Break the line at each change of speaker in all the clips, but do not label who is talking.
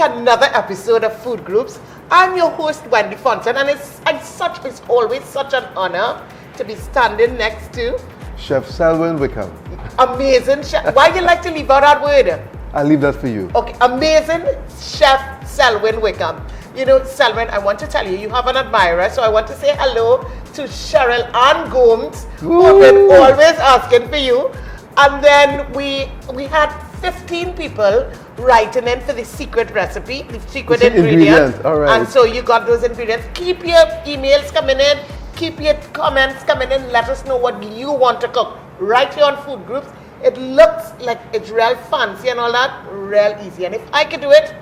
to another episode of Food Groups. I'm your host, Wendy Foncette, and it's always such an honor to be standing next to
Chef Selwyn Wickham.
Amazing chef. Why do you like to leave out that word?
I'll leave that for you.
Okay, amazing Chef Selwyn Wickham. You know, Selwyn, I want to tell you, you have an admirer, so I want to say hello to Cheryl Ann Gomes, who have been always asking for you. And then we had 15 people writing in for the secret recipe, the secret ingredient.
All right.
And so you got those ingredients. Keep your emails coming in, keep your comments coming in, let us know what you want to cook right here on Food Groups. It looks like it's real fancy and all that, real easy. And if I could do it,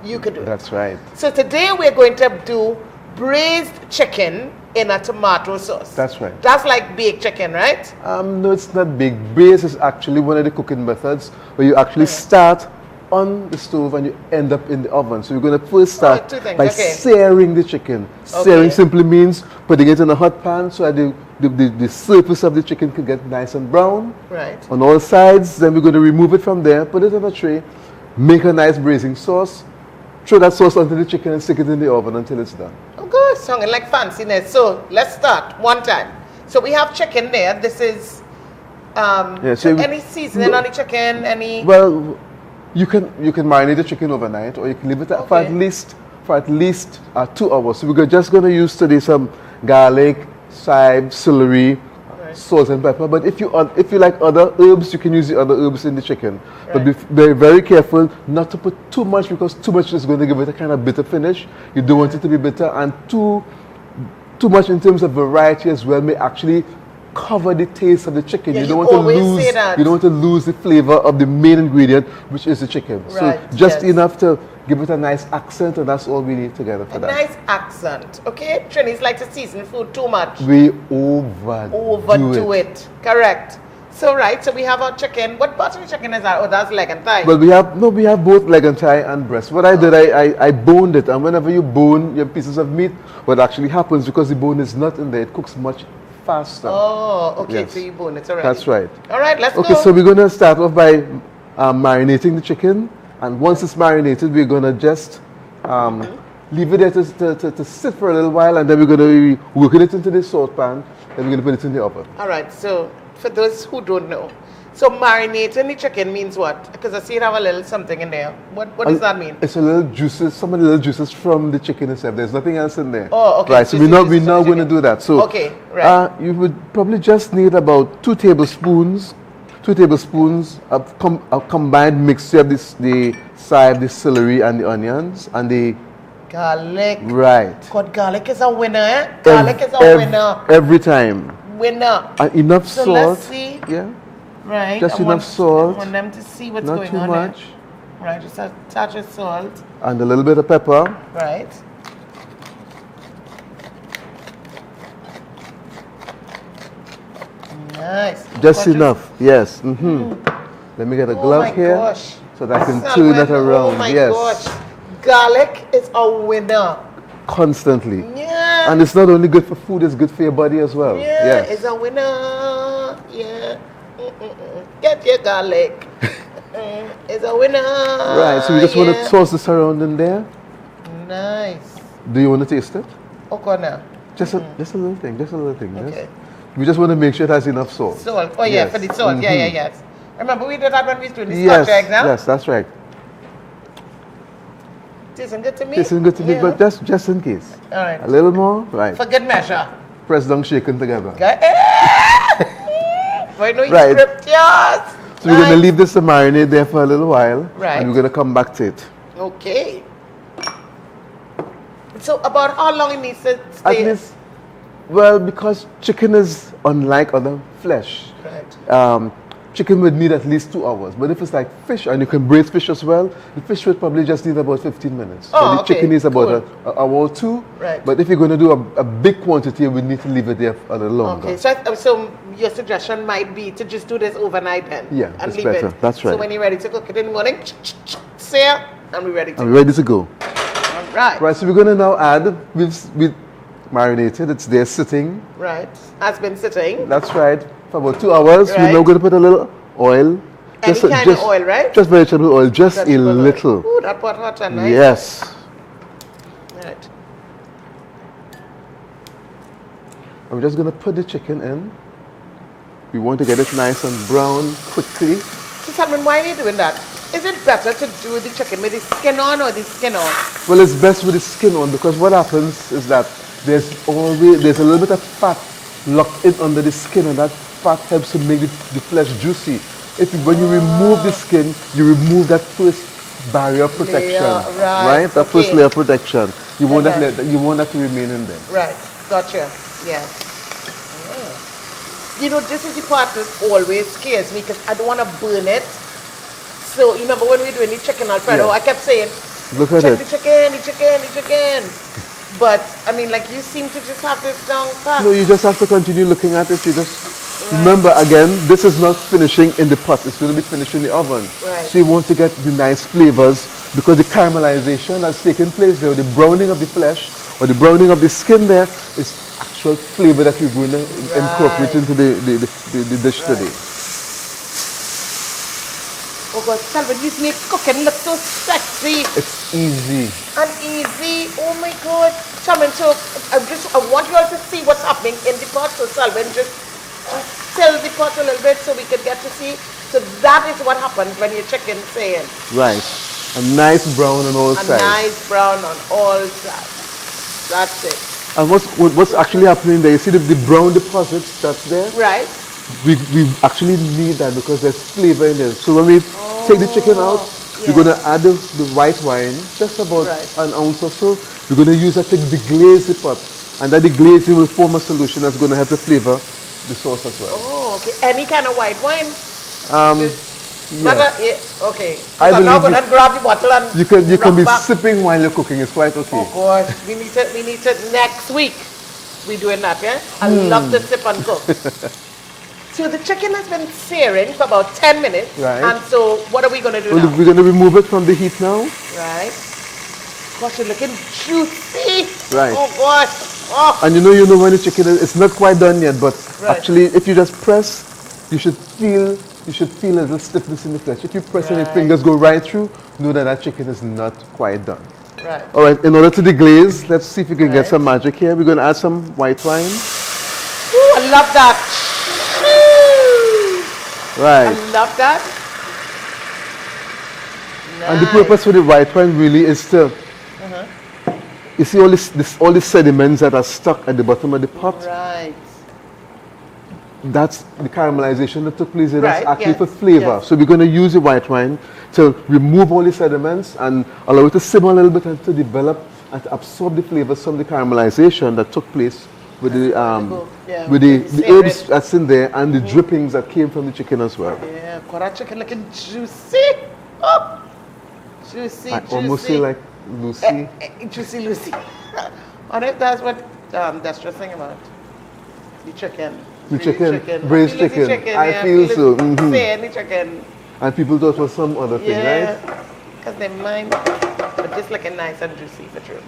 you could do it.
That's right.
So today we're going to do braised chicken in a tomato sauce.
That's right.
That's like baked chicken, right?
No, it's not big. Braised is actually one of the cooking methods where you actually start on the stove and you end up in the oven. So we're going to first start by searing the chicken. Searing simply means putting it in a hot pan so that the surface of the chicken can get nice and brown on all sides. Then we're going to remove it from there, put it on a tray, make a nice braising sauce, throw that sauce onto the chicken and stick it in the oven until it's done.
Oh good, sounding like fanciness. So let's start one time. So we have chicken there. This is any seasoning on the chicken, any?
Well, you can marinate the chicken overnight, or you can leave it for at least 2 hours. So we're just going to use today some garlic, chives, celery, salt and pepper. But if you like other herbs, you can use the other herbs in the chicken. But be very, very careful not to put too much, because too much is going to give it a kind of bitter finish. You don't want it to be bitter, and too much in terms of variety as well may actually cover the taste of the chicken.
Yeah,
you don't want to lose the flavor of the main ingredient, which is the chicken. So just enough to give it a nice accent, and that's all we need together for that.
A nice accent, okay? Trinis like to season food too much.
We overdo it.
Correct. So so we have our chicken. What part of the chicken is that? Oh, that's leg and thigh.
Well, we have both leg and thigh and breast. What I did, I boned it, and whenever you bone your pieces of meat, what actually happens, because the bone is not in there, it cooks much faster.
Oh, okay. So you bone it already.
That's right.
All right, let's go.
Okay, so we're going to start off by marinating the chicken. And once it's marinated, we're going to just leave it there to sit for a little while. And then we're going to be working it into the salt pan. Then we're going to put it in the oven. All
right. So for those who don't know, so marinating the chicken means what? Because I see it have a little something in there. What does that mean?
It's a little juices, some of the little juices from the chicken itself. There's nothing else in there.
Oh, okay.
Right, so we're not going to do that. So you would probably just need about 2 tablespoons of combined mixture of the chives, the celery, and the onions, and the
garlic.
Right.
God, garlic is a winner, eh? Garlic is a winner.
Every time.
Winner.
And enough
so
salt.
Let's see.
Yeah.
Right.
Just enough salt.
I want them to see what's
not
going
too
on
much.
There. Right, just a touch of salt.
And a little bit of pepper.
Right. Nice.
Just enough, yes. Let me get a glove here so that I can turn that around.
Oh my gosh. Garlic is a winner.
Constantly.
Yeah.
And it's not only good for food, it's good for your body as well.
Yeah,
yes.
It's a winner. Yeah. Get your garlic. It's a winner.
Right, so we just want to toss this around in there.
Nice.
Do you want to taste it?
Okay, now.
Just a little thing,
Okay.
Yes? We just want to make sure it has enough salt.
Salt. Oh yeah, for the salt. Yes. Remember we did that when we was doing the scotch eggs now?
Yes, that's right.
Tasting good to me?
Tasting good to me, but just in case.
All right.
A little more, right.
For good measure.
Press down, shaking together.
Okay. Why no script, yes.
So we're going to leave this to marinate there for a little while.
Right.
And we're going to come back to it.
Okay. So about how long it needs to stay?
At least, well, because chicken is unlike other flesh.
Right.
Chicken would need at least 2 hours. But if it's like fish, and you can braise fish as well, the fish would probably just need about 15 minutes. So the chicken needs about an hour or 2.
Right.
But if you're going to do a big quantity, we need to leave it there a little longer.
Okay, so your suggestion might be to just do this overnight then?
Yeah,
and
it's
leave
better.
It.
That's right.
So when you're ready to cook it in the morning, sear, and we're ready to go.
And we're ready to go.
All right.
Right, so we're going to now add, we've marinated, it's there sitting.
Right, has been sitting.
That's right, for about 2 hours.
Right.
We're now going to put a little oil
Any kind of oil, right?
Just vegetable oil, just
Vegetable
a
oil.
little.
Ooh, that pot hot and nice.
Yes.
Right.
I'm just going to put the chicken in. We want to get it nice and brown quickly.
So Selwyn, why are you doing that? Is it better to do the chicken with the skin on or the skin off?
Well, it's best with the skin on because what happens is that there's a little bit of fat locked in under the skin, and that fat helps to make the flesh juicy. When you remove the skin, you remove that first barrier of protection, right? That first layer of protection. You want that to remain in there.
Right. Gotcha. Yeah. You know, this is the part that always scares me because I don't want to burn it. So, you remember when we were doing the chicken Alfredo, I kept saying,
look at
check
it.
the chicken, the chicken, the chicken. But, I mean, like, you seem to just have this down pat.
No, you just have to continue looking at it. You just remember, again, this is not finishing in the pot. It's going to be finished in the oven.
Right.
So you want to get the nice flavors because the caramelization that's taking place there, the browning of the flesh or the browning of the skin there is actual flavor that you're going to incorporate into the dish today.
Oh God, Selwyn, you make cooking look so sexy.
It's easy.
And easy. Oh my God. Selwyn, so I want you all to see what's happening in the pot. So Selwyn, just fill the pot a little bit so we can get to see. So that is what happens when your chicken's saying.
Right. A nice brown on all sides.
A nice brown on all sides. That's it.
And what's actually happening there, you see the brown deposits that's there?
Right.
We actually need that because there's flavor in there. So when we take the chicken out, we're going to add the white wine, just about an ounce or so. We're going to use that to deglaze the pot. And that deglazing will form a solution that's going to help to flavor the sauce as well.
Oh, okay. Any kind of white wine? Okay. I'm now going to grab the bottle and
you can be sipping while you're cooking. It's quite okay.
Oh gosh, we need to next week. We're doing that, yeah? I love to sip and cook. So the chicken has been searing for about 10 minutes.
Right.
And so what are we going to do now?
We're going to remove it from the heat now.
Right. Gosh, it's looking juicy.
Right.
Oh gosh. Oh.
And you know when the chicken it's not quite done yet, but actually if you just press, you should feel a little stiffness in the flesh. If you press and your fingers go right through, know that chicken is not quite done.
Right.
All right, in order to deglaze, let's see if we can get some magic here. We're going to add some white wine.
Ooh, I love that.
Right.
I love that. Nice.
And the purpose for the white wine really is to, you see all the sediments that are stuck at the bottom of the pot?
Right.
That's the caramelization that took place there. That's actually for flavor.
Yes.
So we're going to use the white wine to remove all the sediments and allow it to simmer a little bit and to develop and to absorb the flavors from the caramelization that took place with the herbs that's in there and the drippings that came from the chicken as well.
Yeah, got that chicken looking juicy. Oh, juicy.
Almost say like Lucy.
Juicy Lucy. I wonder if that's what that's just saying about the chicken.
The chicken, braised chicken. I feel so.
Say any chicken.
And people thought it was some other thing, right?
Because they mind, but just looking nice and juicy for true.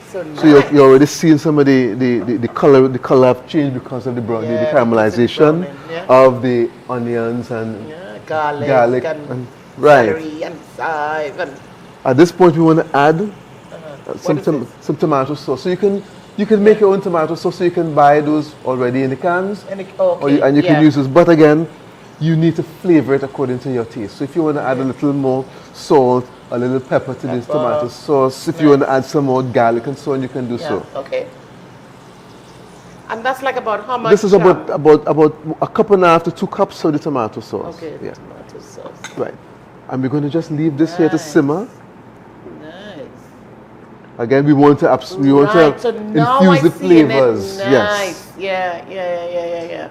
So nice.
So you're already seeing some of the color have changed because of the browning, the caramelization of the onions and garlic and
celery and chives. And
at this point we want to add some tomato sauce. So you can make your own tomato sauce. So you can buy those already in the cans, and you can use those. But again, you need to flavor it according to your taste. So if you want to add a little more salt, a little pepper to this tomato sauce, if you want to add some more garlic and so on, you can do so.
Okay. And that's like about how much?
This is about a cup and a half to 2 cups of the tomato sauce.
Okay, tomato sauce.
Right. And we're going to just leave this here to simmer.
Nice.
Again, we want to infuse the flavors.
Nice. Yeah.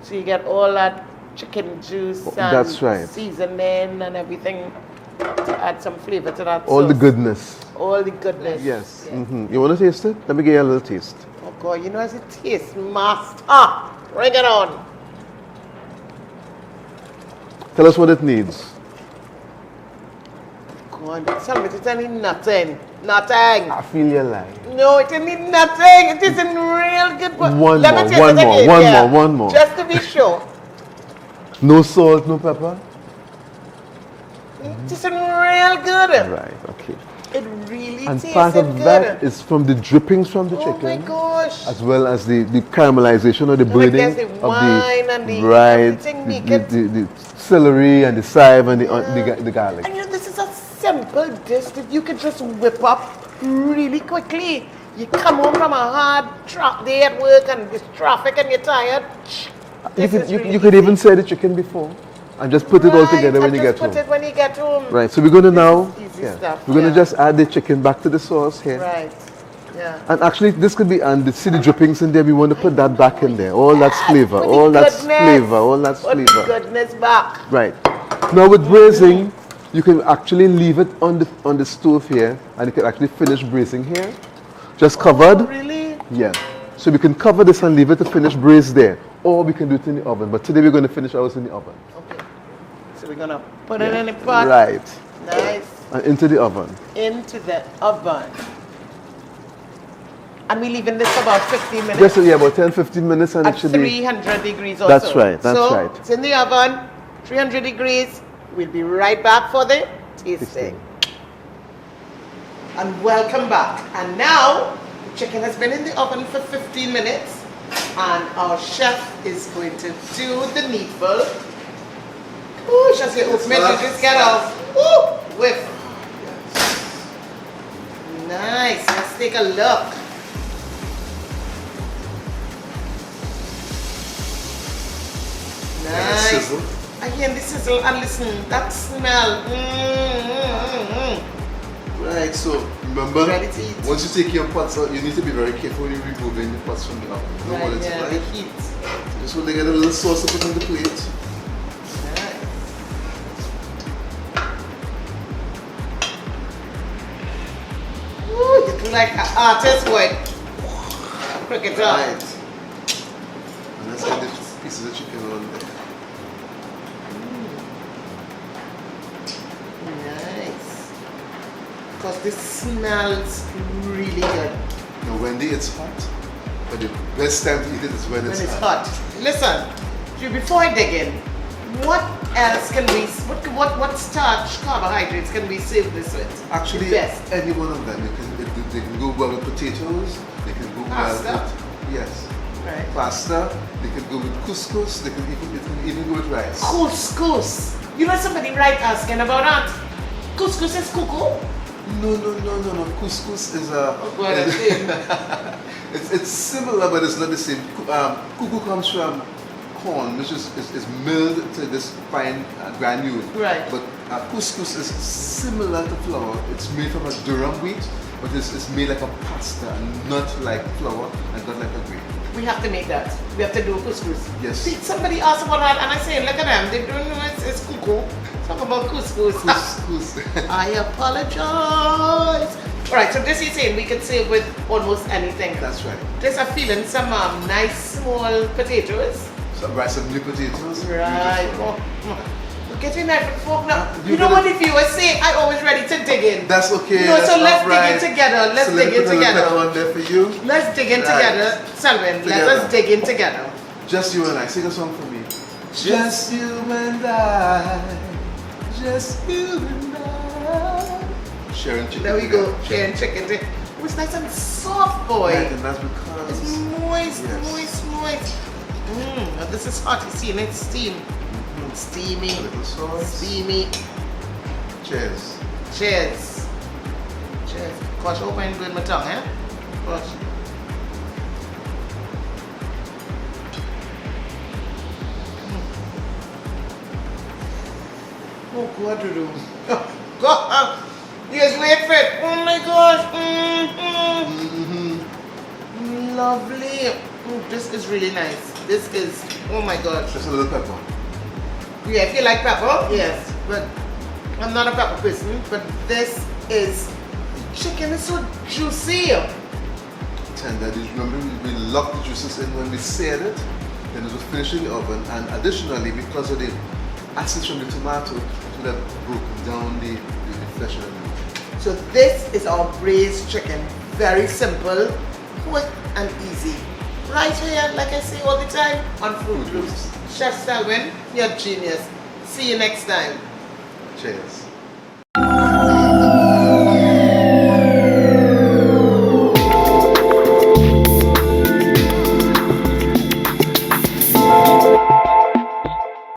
So you get all that chicken juice and seasoning and everything to add some flavor to that
all
sauce.
the goodness.
All the goodness.
Yes. You want to taste it? Let me give you a little taste.
Oh God, you know as a taste master. Bring it on.
Tell us what it needs.
God, tell me it need nothing. Nothing.
I feel your lie.
No, it need nothing. It isn't real good.
One more.
Just to be sure.
No salt, no pepper?
It's real good.
Right, okay.
It really
And
tastes
part of
good.
that is from the drippings from the
Oh
chicken.
my gosh.
As well as the caramelization or the
And I
burning
guess the
of
wine and the
right,
everything make it.
the celery and the chive and the garlic.
And you know, this is a simple dish that you could just whip up really quickly. You come home from a hard day at work and there's traffic and you're tired.
You could even say the chicken before and just put it all together when you get home.
Put it when you get home.
Right, so we're going to now,
Easy stuff,
we're going to just add the chicken back to the sauce here.
Right. Yeah.
And actually, this could be, and see the drippings in there, we want to put that back in there. All that's flavor,
Put the
all that's
goodness.
flavor, all that's
Put the
flavor.
goodness back.
Right. Now with braising, you can actually leave it on the stove here, and you can actually finish braising here. Just covered.
Oh, really?
Yeah. So we can cover this and leave it to finish braise there. Or we can do it in the oven. But today we're going to finish ours in the oven.
Okay. So we're going to put it in the pot.
Right.
Nice.
And into the oven.
Into the oven. And we're leaving this for about 15 minutes.
Just, yeah, about 10-15 minutes and
at
it should be...
300 degrees or
That's
so.
right, that's
so
right.
It's in the oven, 300 degrees. We'll be right back for the tasting. And welcome back. And now, the chicken has been in the oven for 15 minutes. And our chef is going to do the needful. Ooh, just your open it, you just get off. Ooh, whiff. Nice, let's take a look. Nice. Again, the sizzle, and listen, that smell.
Right, so remember,
Ready to eat.
once you take your pots out, you need to be very careful when you're removing the pots from the oven. You don't want it to
Yeah,
like,
the heat.
just want to get a little sauce to put on the plate.
Nice. Ooh, you look like an artist, boy. Look it up.
Right. And let's get the pieces of chicken on there.
Nice. Because this smells really good.
Now, Wendy, it's hot, but the best time to eat it is when it's hot.
Listen, before I dig in, what else can we, what starch, carbohydrates can we serve this with?
Actually,
The best.
any one of them. They can go well with potatoes. They can go
Pasta?
well with yes,
Right.
pasta. They can go with couscous. They can even go with rice.
Couscous. You know somebody right asking about that? Couscous is cuckoo?
No. Couscous is a. It's similar, but it's not the same. Cuckoo comes from corn, which is milled to this fine granule.
Right.
But couscous is similar to flour. It's made from a durum wheat, but it's made like a pasta, not like flour, and not like a grain.
We have to make that. We have to do couscous.
Yes.
See, somebody asked about that, and I say, look at them. They don't know it's cuckoo. Talk about couscous.
Couscous.
I apologize. All right, so this is saying we can serve with almost anything.
That's right.
Just a feeling some nice small potatoes.
Some rice, some new potatoes.
Right.
Beautiful.
Get your knife and fork now.
You
You know
gotta-
what the viewers say? I always ready to dig in.
That's okay.
No, so
that's
let's
all right.
dig in together. Let's
So
dig in
put a little
together.
pepper on there for you.
Let's dig in
Right.
together. Selwyn, let
Together.
us dig in together.
Just you and I. Sing a song for me. Just you and I. Just you and I. Sharing chicken.
There we go.
together.
Sharing chicken. It was nice and soft, boy.
Right, and that's because
It's moist,
Yes.
moist. Now this is hot. You see, and it's steam. Steamy.
a little sauce.
Steamy.
Cheers.
Cheers. Cheers. Gosh, I hope I ain't doing my tongue, eh? Gosh. Oh, God, Dudu. Oh, God. Yes, wait for it. Oh, my gosh. Lovely. This is really nice. This is, oh, my gosh.
Just a little pepper.
Yeah, if you like pepper, yes. But I'm not a pepper person, but this is, chicken is so juicy.
Tender. Did you remember we locked the juices in when we seared it? Then it was finished in the oven, and additionally, because of the acids from the tomato, it would have broken down the flesh of the meat.
So this is our braised chicken. Very simple, quick and easy. right here, like I say all the time, on Fruit Loops. Chef Selwyn, you're a genius. See you next time.
Cheers.